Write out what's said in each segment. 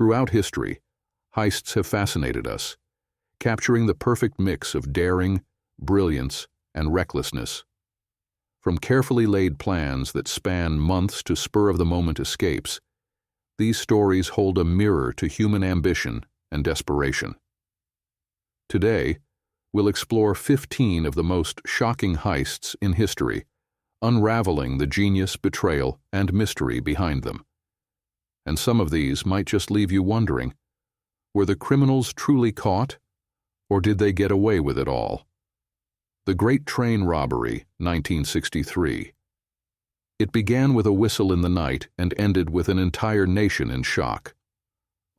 Throughout history, heists have fascinated us, capturing the perfect mix of daring, brilliance, and recklessness. From carefully laid plans that span months to spur-of-the-moment escapes, these stories hold a mirror to human ambition and desperation. Today, we'll explore 15 of the most shocking heists in history, unraveling the genius, betrayal, and mystery behind them. And some of these might just leave you wondering, were the criminals truly caught, or did they get away with it all? The Great Train Robbery, 1963. It began with a whistle in the night and ended with an entire nation in shock.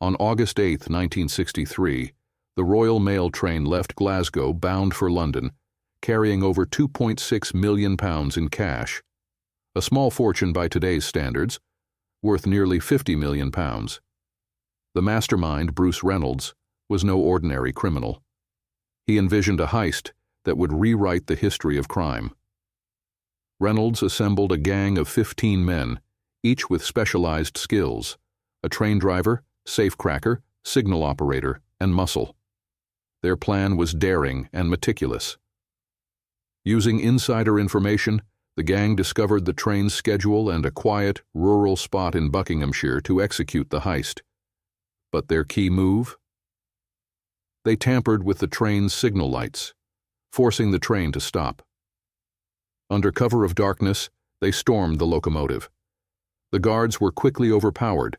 On August 8, 1963, the Royal Mail train left Glasgow bound for London, carrying over £2.6 million in cash, a small fortune by today's standards, worth nearly £50 million. The mastermind, Bruce Reynolds, was no ordinary criminal. He envisioned a heist that would rewrite the history of crime. Reynolds assembled a gang of 15 men, each with specialized skills: a train driver, safecracker, signal operator, and muscle. Their plan was daring and meticulous. Using insider information, the gang discovered the train's schedule and a quiet, rural spot in Buckinghamshire to execute the heist. But their key move? They tampered with the train's signal lights, forcing the train to stop. Under cover of darkness, they stormed the locomotive. The guards were quickly overpowered,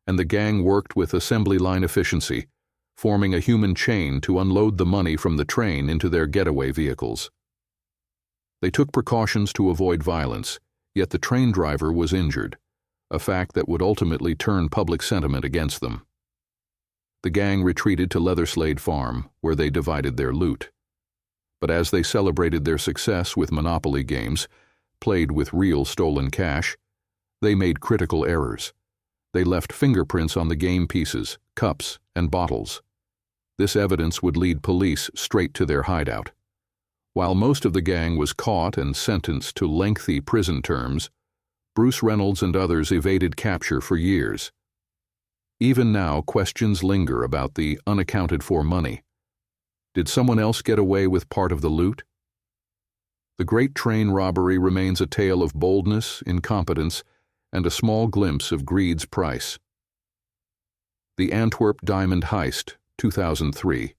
and the gang worked with assembly line efficiency, forming a human chain to unload the money from the train into their getaway vehicles. They took precautions to avoid violence, yet the train driver was injured, a fact that would ultimately turn public sentiment against them. The gang retreated to Leatherslade Farm, where they divided their loot. But as they celebrated their success with Monopoly games, played with real stolen cash, they made critical errors. They left fingerprints on the game pieces, cups, and bottles. This evidence would lead police straight to their hideout. While most of the gang was caught and sentenced to lengthy prison terms, Bruce Reynolds and others evaded capture for years. Even now, questions linger about the unaccounted-for money. Did someone else get away with part of the loot? The Great Train Robbery remains a tale of boldness, incompetence, and a small glimpse of greed's price. The Antwerp Diamond Heist, 2003.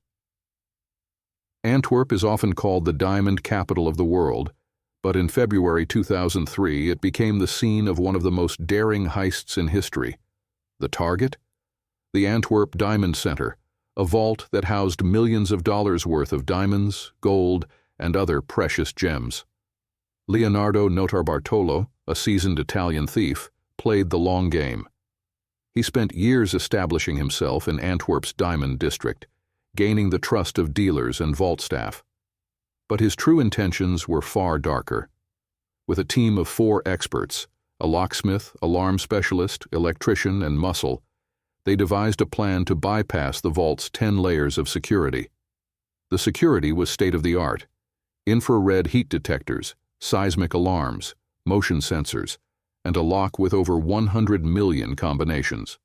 Antwerp is often called the diamond capital of the world, but in February 2003 it became the scene of one of the most daring heists in history. The target? The Antwerp Diamond Center, a vault that housed millions of dollars worth of diamonds, gold, and other precious gems. Leonardo Notarbartolo, a seasoned Italian thief, played the long game. He spent years establishing himself in Antwerp's diamond district, gaining the trust of dealers and vault staff. But his true intentions were far darker. With a team of 4 experts, a locksmith, alarm specialist, electrician, and muscle, they devised a plan to bypass the vault's 10 layers of security. The security was state-of-the-art: infrared heat detectors, seismic alarms, motion sensors, and a lock with over 100 million combinations.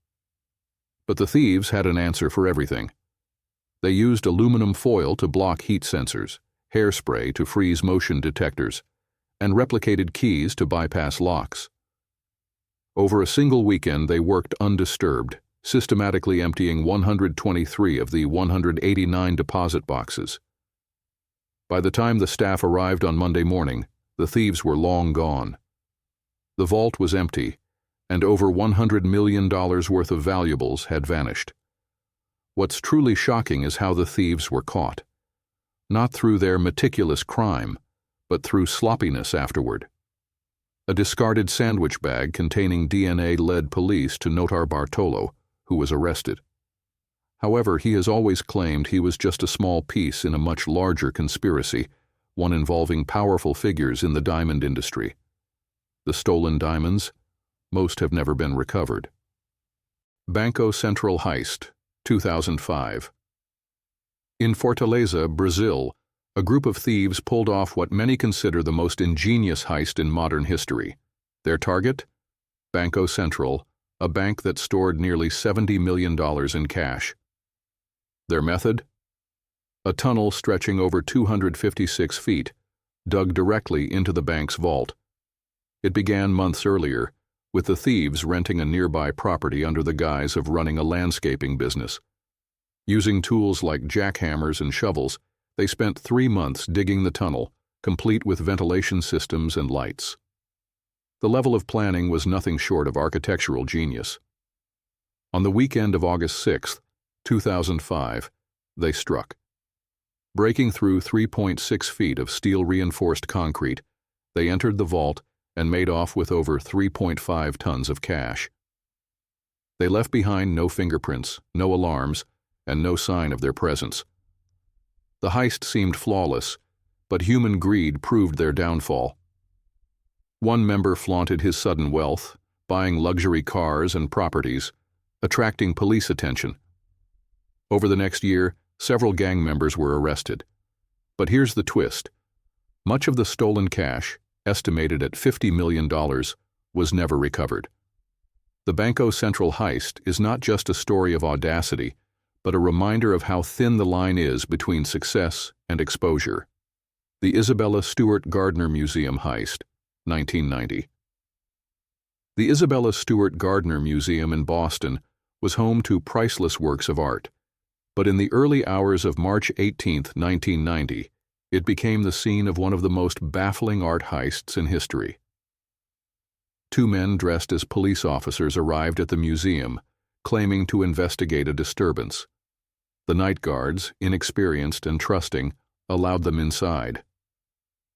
But the thieves had an answer for everything. They used aluminum foil to block heat sensors, hairspray to freeze motion detectors, and replicated keys to bypass locks. Over a single weekend they worked undisturbed, systematically emptying 123 of the 189 deposit boxes. By the time the staff arrived on Monday morning, the thieves were long gone. The vault was empty, and over $100 million worth of valuables had vanished. What's truly shocking is how the thieves were caught. Not through their meticulous crime, but through sloppiness afterward. A discarded sandwich bag containing DNA led police to Notarbartolo, who was arrested. However, he has always claimed he was just a small piece in a much larger conspiracy, one involving powerful figures in the diamond industry. The stolen diamonds, most have never been recovered. Banco Central Heist, 2005. In Fortaleza, Brazil, a group of thieves pulled off what many consider the most ingenious heist in modern history. Their target? Banco Central, a bank that stored nearly $70 million in cash. Their method? A tunnel stretching over 256 feet, dug directly into the bank's vault. It began months earlier, with the thieves renting a nearby property under the guise of running a landscaping business. Using tools like jackhammers and shovels, they spent 3 months digging the tunnel, complete with ventilation systems and lights. The level of planning was nothing short of architectural genius. On the weekend of August 6, 2005, they struck. Breaking through 3.6 feet of steel-reinforced concrete, they entered the vault and made off with over 3.5 tons of cash. They left behind no fingerprints, no alarms, and no sign of their presence. The heist seemed flawless, but human greed proved their downfall. One member flaunted his sudden wealth, buying luxury cars and properties, attracting police attention. Over the next year, several gang members were arrested. But here's the twist. Much of the stolen cash, estimated at $50 million, was never recovered. The Banco Central heist is not just a story of audacity, but a reminder of how thin the line is between success and exposure. The Isabella Stewart Gardner Museum heist, 1990. The Isabella Stewart Gardner Museum in Boston was home to priceless works of art, but in the early hours of March 18, 1990, it became the scene of one of the most baffling art heists in history. 2 men dressed as police officers arrived at the museum, claiming to investigate a disturbance. The night guards, inexperienced and trusting, allowed them inside.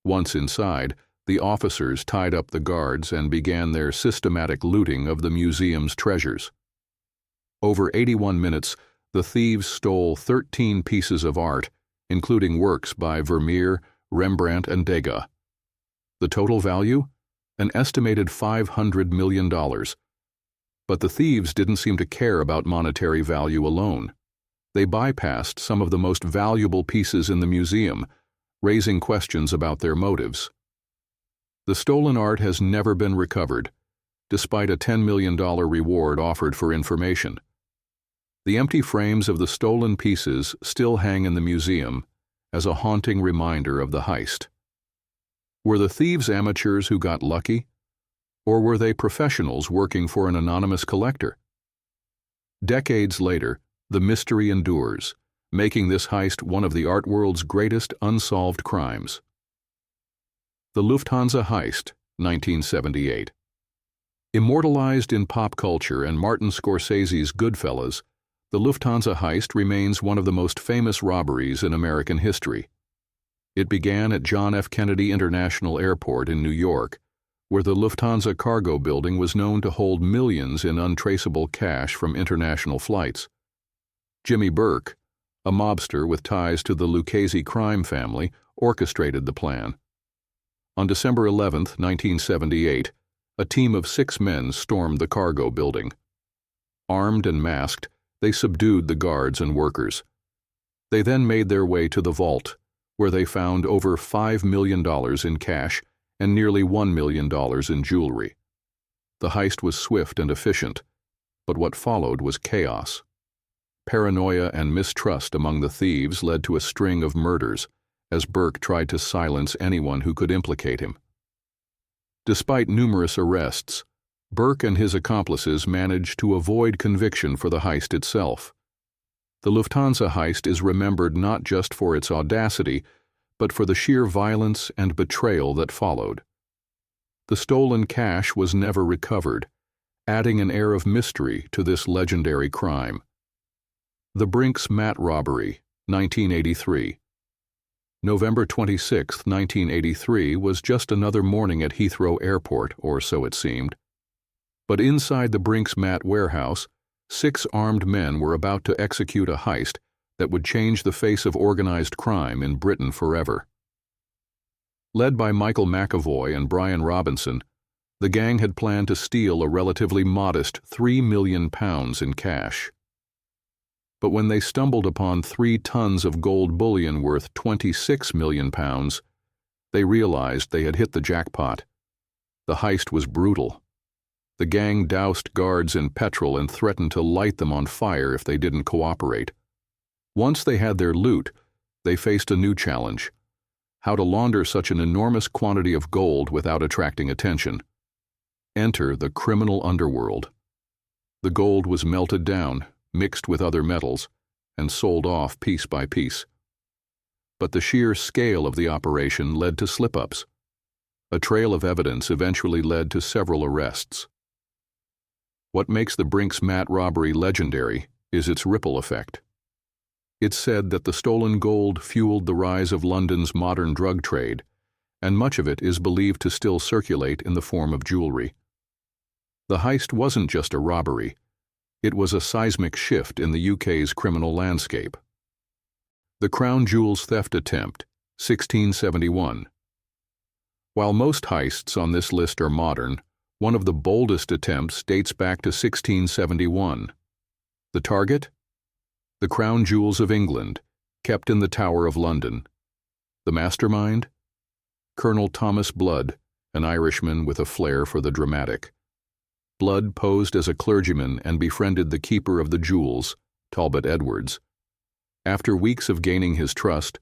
Once inside, the officers tied up the guards and began their systematic looting of the museum's treasures. Over 81 minutes, the thieves stole 13 pieces of art, including works by Vermeer, Rembrandt, and Degas. The total value? An estimated $500 million. But the thieves didn't seem to care about monetary value alone. They bypassed some of the most valuable pieces in the museum, raising questions about their motives. The stolen art has never been recovered, despite a $10 million reward offered for information. The empty frames of the stolen pieces still hang in the museum as a haunting reminder of the heist. Were the thieves amateurs who got lucky, or were they professionals working for an anonymous collector? Decades later, the mystery endures, making this heist one of the art world's greatest unsolved crimes. The Lufthansa Heist, 1978. Immortalized in pop culture and Martin Scorsese's Goodfellas, the Lufthansa Heist remains one of the most famous robberies in American history. It began at John F. Kennedy International Airport in New York, where the Lufthansa cargo building was known to hold millions in untraceable cash from international flights. Jimmy Burke, a mobster with ties to the Lucchese crime family, orchestrated the plan. On December 11, 1978, a team of 6 men stormed the cargo building. Armed and masked, they subdued the guards and workers. They then made their way to the vault, where they found over $5 million in cash and nearly $1 million in jewelry. The heist was swift and efficient, but what followed was chaos. Paranoia and mistrust among the thieves led to a string of murders, as Burke tried to silence anyone who could implicate him. Despite numerous arrests, Burke and his accomplices managed to avoid conviction for the heist itself. The Lufthansa heist is remembered not just for its audacity, but for the sheer violence and betrayal that followed. The stolen cash was never recovered, adding an air of mystery to this legendary crime. The Brink's Mat Robbery, 1983. November 26, 1983 was just another morning at Heathrow Airport, or so it seemed. But inside the Brink's Mat warehouse, 6 armed men were about to execute a heist that would change the face of organized crime in Britain forever. Led by Michael McAvoy and Brian Robinson, the gang had planned to steal a relatively modest £3 million in cash. But when they stumbled upon 3 tons of gold bullion worth £26 million, they realized they had hit the jackpot. The heist was brutal. The gang doused guards in petrol and threatened to light them on fire if they didn't cooperate. Once they had their loot, they faced a new challenge: how to launder such an enormous quantity of gold without attracting attention. Enter the criminal underworld. The gold was melted down, mixed with other metals, and sold off piece by piece. But the sheer scale of the operation led to slip-ups. A trail of evidence eventually led to several arrests. What makes the Brink's mat robbery legendary is its ripple effect. It's said that the stolen gold fueled the rise of London's modern drug trade, and much of it is believed to still circulate in the form of jewelry. The heist wasn't just a robbery. It was a seismic shift in the UK's criminal landscape. The Crown Jewels theft attempt, 1671. While most heists on this list are modern, one of the boldest attempts dates back to 1671. The target? The Crown Jewels of England, kept in the Tower of London. The mastermind? Colonel Thomas Blood, an Irishman with a flair for the dramatic. Blood posed as a clergyman and befriended the keeper of the jewels, Talbot Edwards. After weeks of gaining his trust,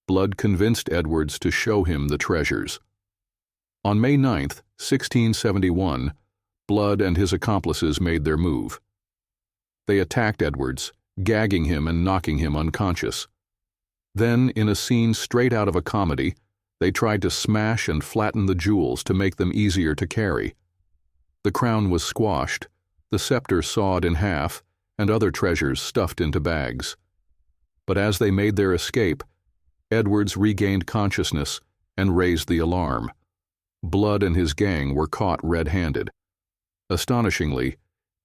Blood convinced Edwards to show him the treasures. On May 9, 1671, Blood and his accomplices made their move. They attacked Edwards, gagging him and knocking him unconscious. Then, in a scene straight out of a comedy, they tried to smash and flatten the jewels to make them easier to carry. The crown was squashed, the scepter sawed in half, and other treasures stuffed into bags. But as they made their escape, Edwards regained consciousness and raised the alarm. Blood and his gang were caught red-handed. Astonishingly,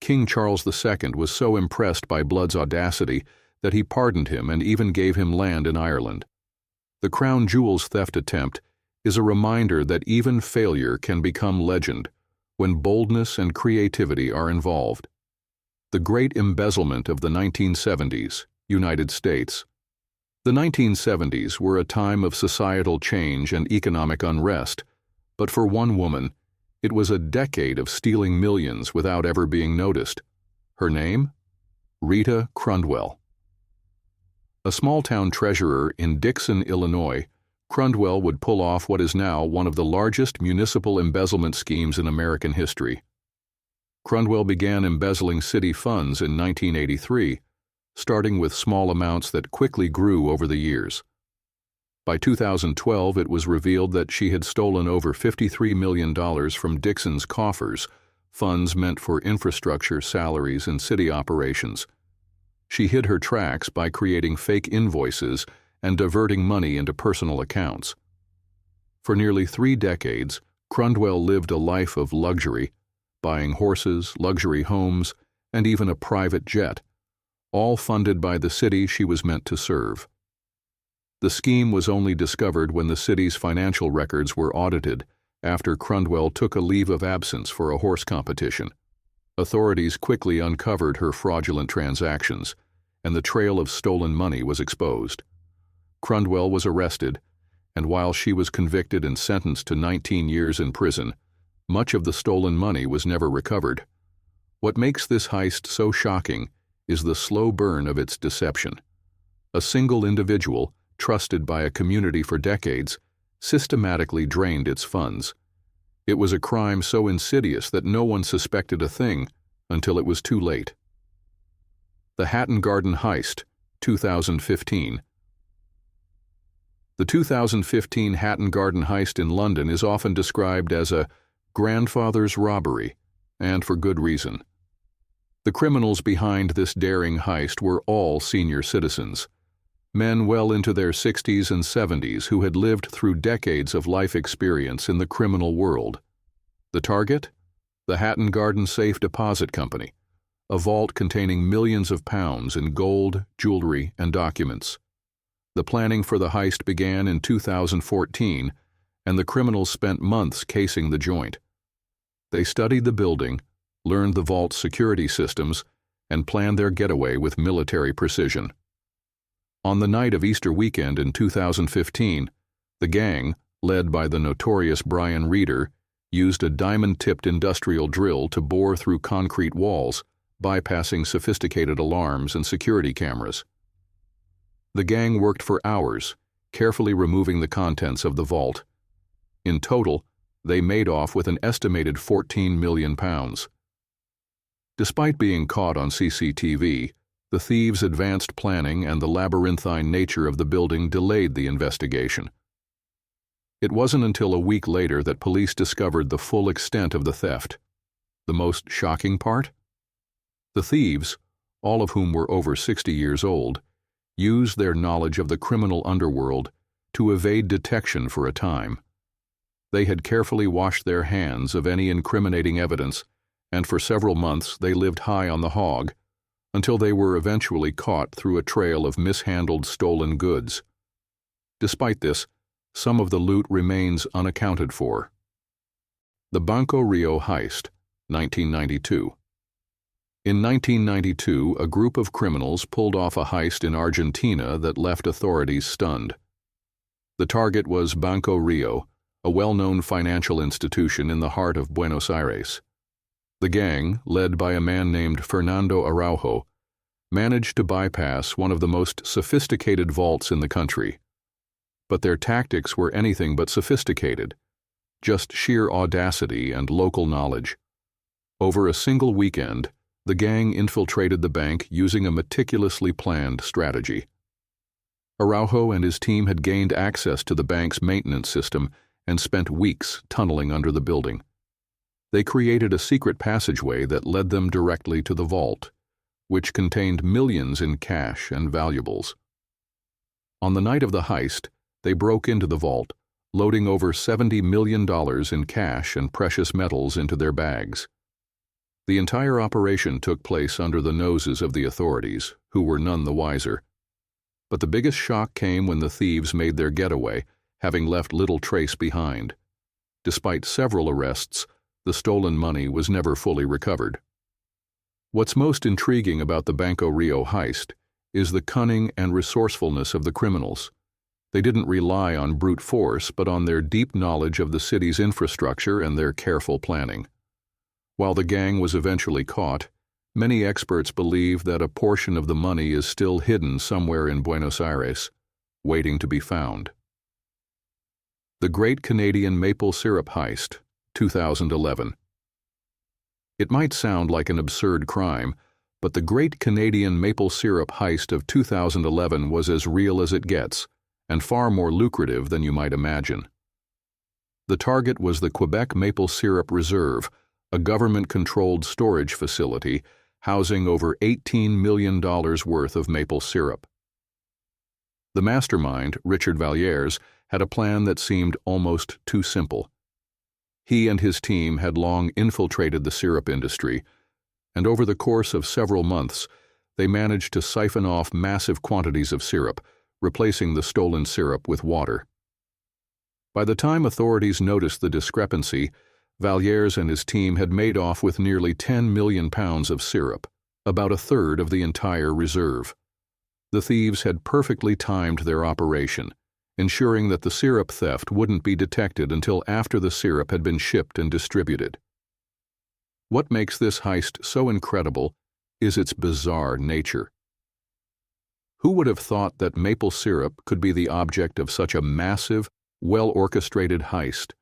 King Charles II was so impressed by Blood's audacity that he pardoned him and even gave him land in Ireland. The Crown Jewels theft attempt is a reminder that even failure can become legend when boldness and creativity are involved. The Great Embezzlement of the 1970s, United States. The 1970s were a time of societal change and economic unrest, but for one woman, it was a decade of stealing millions without ever being noticed. Her name? Rita Crundwell. A small-town treasurer in Dixon, Illinois, Crundwell would pull off what is now one of the largest municipal embezzlement schemes in American history. Crundwell began embezzling city funds in 1983, starting with small amounts that quickly grew over the years. By 2012, it was revealed that she had stolen over $53 million from Dixon's coffers, funds meant for infrastructure, salaries, and city operations. She hid her tracks by creating fake invoices and diverting money into personal accounts. For nearly 3 decades, Crundwell lived a life of luxury, buying horses, luxury homes, and even a private jet, all funded by the city she was meant to serve. The scheme was only discovered when the city's financial records were audited after Crundwell took a leave of absence for a horse competition. Authorities quickly uncovered her fraudulent transactions, and the trail of stolen money was exposed. Crundwell was arrested, and while she was convicted and sentenced to 19 years in prison, much of the stolen money was never recovered. What makes this heist so shocking is the slow burn of its deception. A single individual, trusted by a community for decades, systematically drained its funds. It was a crime so insidious that no one suspected a thing until it was too late. The Hatton Garden Heist, 2015. The 2015 Hatton Garden Heist in London is often described as a grandfather's robbery, and for good reason. The criminals behind this daring heist were all senior citizens, men well into their 60s and 70s who had lived through decades of life experience in the criminal world. The target? The Hatton Garden Safe Deposit Company, a vault containing millions of pounds in gold, jewelry, and documents. The planning for the heist began in 2014, and the criminals spent months casing the joint. They studied the building, learned the vault's security systems, and planned their getaway with military precision. On the night of Easter weekend in 2015, the gang, led by the notorious Brian Reeder, used a diamond-tipped industrial drill to bore through concrete walls, bypassing sophisticated alarms and security cameras. The gang worked for hours, carefully removing the contents of the vault. In total, they made off with an estimated £14 million. Despite being caught on CCTV, the thieves' advanced planning and the labyrinthine nature of the building delayed the investigation. It wasn't until a week later that police discovered the full extent of the theft. The most shocking part? The thieves, all of whom were over 60 years old, used their knowledge of the criminal underworld to evade detection for a time. They had carefully washed their hands of any incriminating evidence, and for several months they lived high on the hog, until they were eventually caught through a trail of mishandled stolen goods. Despite this, some of the loot remains unaccounted for. The Banco Rio Heist, 1992. In 1992, a group of criminals pulled off a heist in Argentina that left authorities stunned. The target was Banco Rio, a well-known financial institution in the heart of Buenos Aires. The gang, led by a man named Fernando Araujo, managed to bypass one of the most sophisticated vaults in the country. But their tactics were anything but sophisticated, just sheer audacity and local knowledge. Over a single weekend, the gang infiltrated the bank using a meticulously planned strategy. Araujo and his team had gained access to the bank's maintenance system and spent weeks tunneling under the building. They created a secret passageway that led them directly to the vault, which contained millions in cash and valuables. On the night of the heist, they broke into the vault, loading over $70 million in cash and precious metals into their bags. The entire operation took place under the noses of the authorities, who were none the wiser. But the biggest shock came when the thieves made their getaway, having left little trace behind. Despite several arrests, the stolen money was never fully recovered. What's most intriguing about the Banco Rio heist is the cunning and resourcefulness of the criminals. They didn't rely on brute force, but on their deep knowledge of the city's infrastructure and their careful planning. While the gang was eventually caught, many experts believe that a portion of the money is still hidden somewhere in Buenos Aires, waiting to be found. The Great Canadian Maple Syrup Heist, 2011. It might sound like an absurd crime, but the Great Canadian Maple Syrup Heist of 2011 was as real as it gets, and far more lucrative than you might imagine. The target was the Quebec Maple Syrup Reserve, a government-controlled storage facility housing over $18 million worth of maple syrup. The mastermind, Richard Vallières, had a plan that seemed almost too simple. He and his team had long infiltrated the syrup industry, and over the course of several months, they managed to siphon off massive quantities of syrup, replacing the stolen syrup with water. By the time authorities noticed the discrepancy, Vallières and his team had made off with nearly 10 million pounds of syrup, about a third of the entire reserve. The thieves had perfectly timed their operation, ensuring that the syrup theft wouldn't be detected until after the syrup had been shipped and distributed. What makes this heist so incredible is its bizarre nature. Who would have thought that maple syrup could be the object of such a massive, well-orchestrated heist?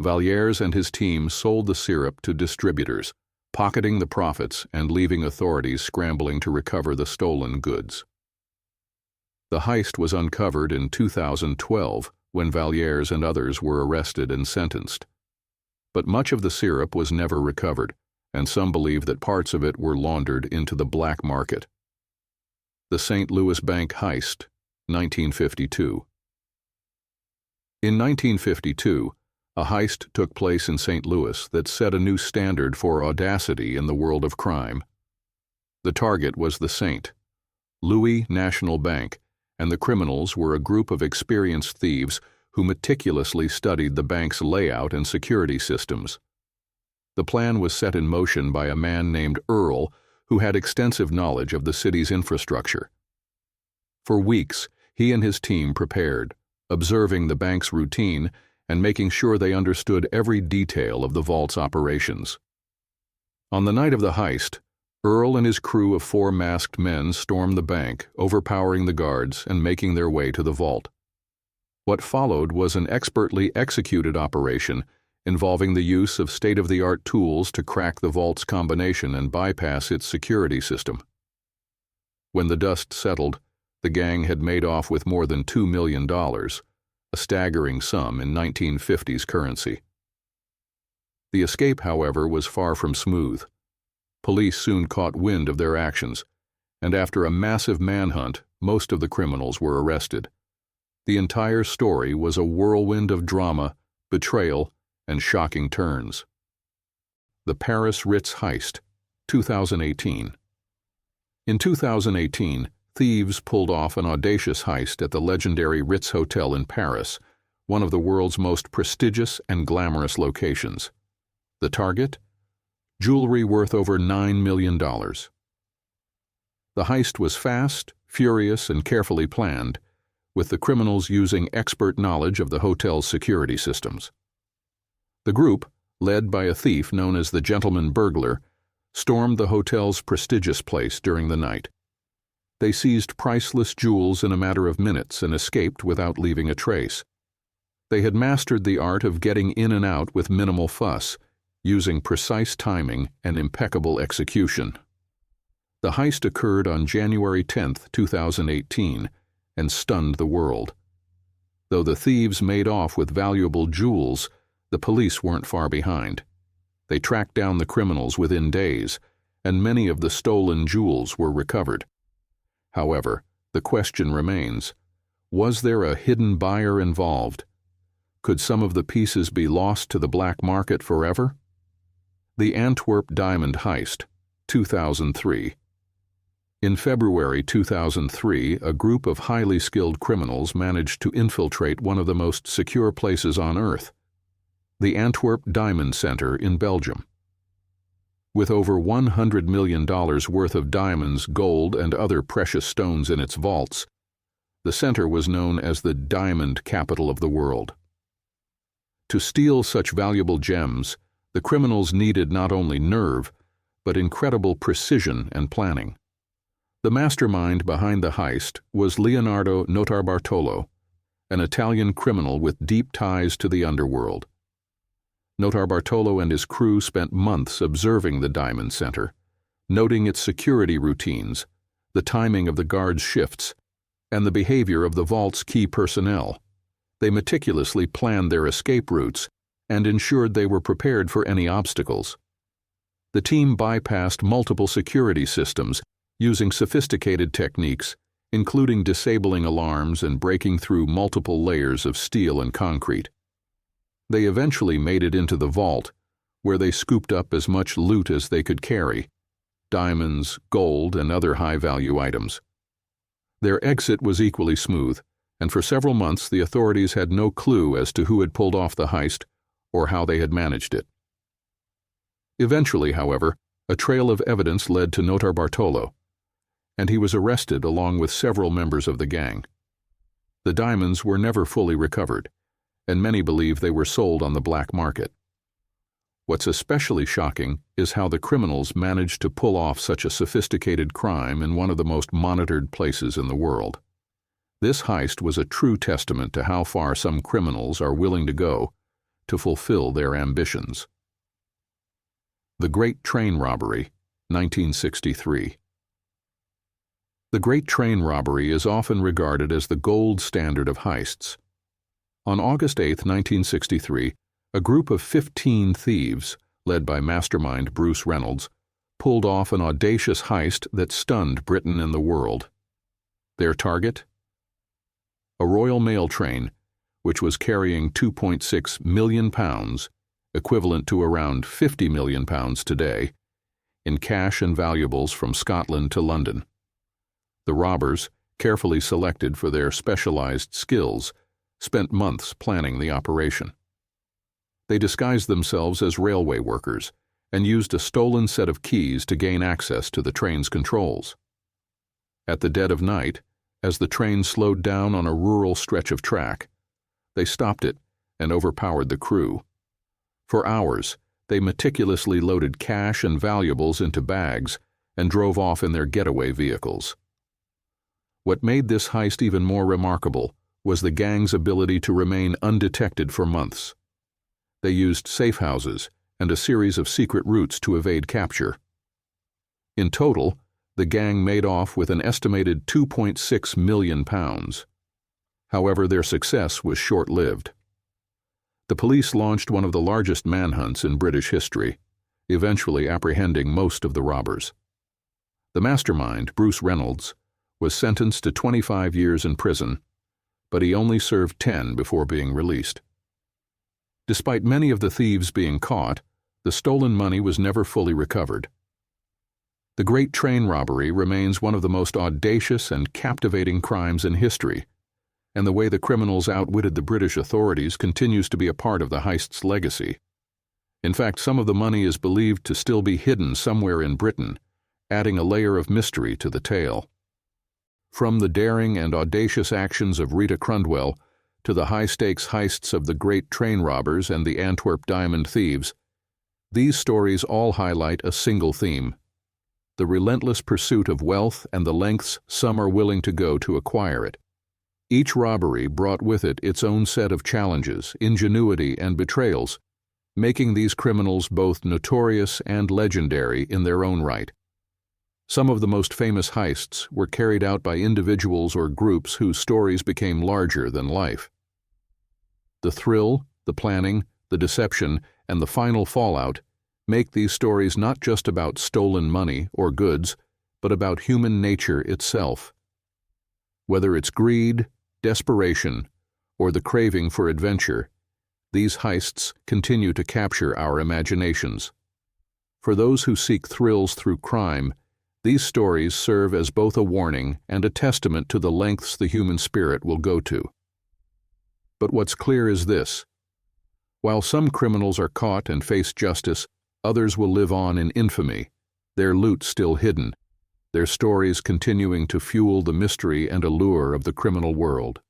Vallières and his team sold the syrup to distributors, pocketing the profits and leaving authorities scrambling to recover the stolen goods. The heist was uncovered in 2012 when Vallières and others were arrested and sentenced. But much of the syrup was never recovered, and some believe that parts of it were laundered into the black market. The St. Louis Bank Heist, 1952. In 1952, a heist took place in St. Louis that set a new standard for audacity in the world of crime. The target was the St. Louis National Bank, and the criminals were a group of experienced thieves who meticulously studied the bank's layout and security systems. The plan was set in motion by a man named Earl, who had extensive knowledge of the city's infrastructure. For weeks, he and his team prepared, observing the bank's routine and making sure they understood every detail of the vault's operations. On the night of the heist, Earl and his crew of 4 masked men stormed the bank, overpowering the guards and making their way to the vault. What followed was an expertly executed operation involving the use of state-of-the-art tools to crack the vault's combination and bypass its security system. When the dust settled, the gang had made off with more than $2 million, a staggering sum in 1950s currency. The escape, however, was far from smooth. Police soon caught wind of their actions, and after a massive manhunt, most of the criminals were arrested. The entire story was a whirlwind of drama, betrayal, and shocking turns. The Paris Ritz Heist, 2018. In 2018, thieves pulled off an audacious heist at the legendary Ritz Hotel in Paris, one of the world's most prestigious and glamorous locations. The target? Jewelry worth over $9 million. The heist was fast, furious, and carefully planned, with the criminals using expert knowledge of the hotel's security systems. The group, led by a thief known as the Gentleman Burglar, stormed the hotel's prestigious place during the night. They seized priceless jewels in a matter of minutes and escaped without leaving a trace. They had mastered the art of getting in and out with minimal fuss, using precise timing and impeccable execution. The heist occurred on January 10, 2018, and stunned the world. Though the thieves made off with valuable jewels, the police weren't far behind. They tracked down the criminals within days, and many of the stolen jewels were recovered. However, the question remains, was there a hidden buyer involved? Could some of the pieces be lost to the black market forever? The Antwerp Diamond Heist, 2003. In February 2003, a group of highly skilled criminals managed to infiltrate one of the most secure places on Earth, the Antwerp Diamond Center in Belgium. With over $100 million worth of diamonds, gold, and other precious stones in its vaults, the center was known as the diamond capital of the world. To steal such valuable gems, the criminals needed not only nerve, but incredible precision and planning. The mastermind behind the heist was Leonardo Notarbartolo, an Italian criminal with deep ties to the underworld. Notarbartolo and his crew spent months observing the Diamond Center, noting its security routines, the timing of the guards' shifts, and the behavior of the vault's key personnel. They meticulously planned their escape routes and ensured they were prepared for any obstacles. The team bypassed multiple security systems using sophisticated techniques, including disabling alarms and breaking through multiple layers of steel and concrete. They eventually made it into the vault, where they scooped up as much loot as they could carry: diamonds, gold, and other high-value items. Their exit was equally smooth, and for several months the authorities had no clue as to who had pulled off the heist or how they had managed it. Eventually, however, a trail of evidence led to Notarbartolo, and he was arrested along with several members of the gang. The diamonds were never fully recovered, and many believe they were sold on the black market. What's especially shocking is how the criminals managed to pull off such a sophisticated crime in one of the most monitored places in the world. This heist was a true testament to how far some criminals are willing to go to fulfill their ambitions. The Great Train Robbery, 1963. The Great Train Robbery is often regarded as the gold standard of heists. On August 8, 1963, a group of 15 thieves, led by mastermind Bruce Reynolds, pulled off an audacious heist that stunned Britain and the world. Their target? A Royal Mail train, which was carrying £2.6 million, equivalent to around £50 million today, in cash and valuables from Scotland to London. The robbers, carefully selected for their specialized skills, spent months planning the operation. They disguised themselves as railway workers and used a stolen set of keys to gain access to the train's controls. At the dead of night, as the train slowed down on a rural stretch of track, they stopped it and overpowered the crew. For hours, they meticulously loaded cash and valuables into bags and drove off in their getaway vehicles. What made this heist even more remarkable was the gang's ability to remain undetected for months. They used safe houses and a series of secret routes to evade capture. In total, the gang made off with an estimated £2.6 million. However, their success was short-lived. The police launched one of the largest manhunts in British history, eventually apprehending most of the robbers. The mastermind, Bruce Reynolds, was sentenced to 25 years in prison, but he only served 10 before being released. Despite many of the thieves being caught, the stolen money was never fully recovered. The Great Train Robbery remains one of the most audacious and captivating crimes in history, and the way the criminals outwitted the British authorities continues to be a part of the heist's legacy. In fact, some of the money is believed to still be hidden somewhere in Britain, adding a layer of mystery to the tale. From the daring and audacious actions of Rita Crundwell to the high-stakes heists of the Great Train Robbers and the Antwerp Diamond Thieves, these stories all highlight a single theme: the relentless pursuit of wealth and the lengths some are willing to go to acquire it. Each robbery brought with it its own set of challenges, ingenuity, and betrayals, making these criminals both notorious and legendary in their own right. Some of the most famous heists were carried out by individuals or groups whose stories became larger than life. The thrill, the planning, the deception, and the final fallout make these stories not just about stolen money or goods, but about human nature itself. Whether it's greed, desperation, or the craving for adventure, these heists continue to capture our imaginations. For those who seek thrills through crime, these stories serve as both a warning and a testament to the lengths the human spirit will go to. But what's clear is this: while some criminals are caught and face justice, others will live on in infamy, their loot still hidden, their stories continuing to fuel the mystery and allure of the criminal world.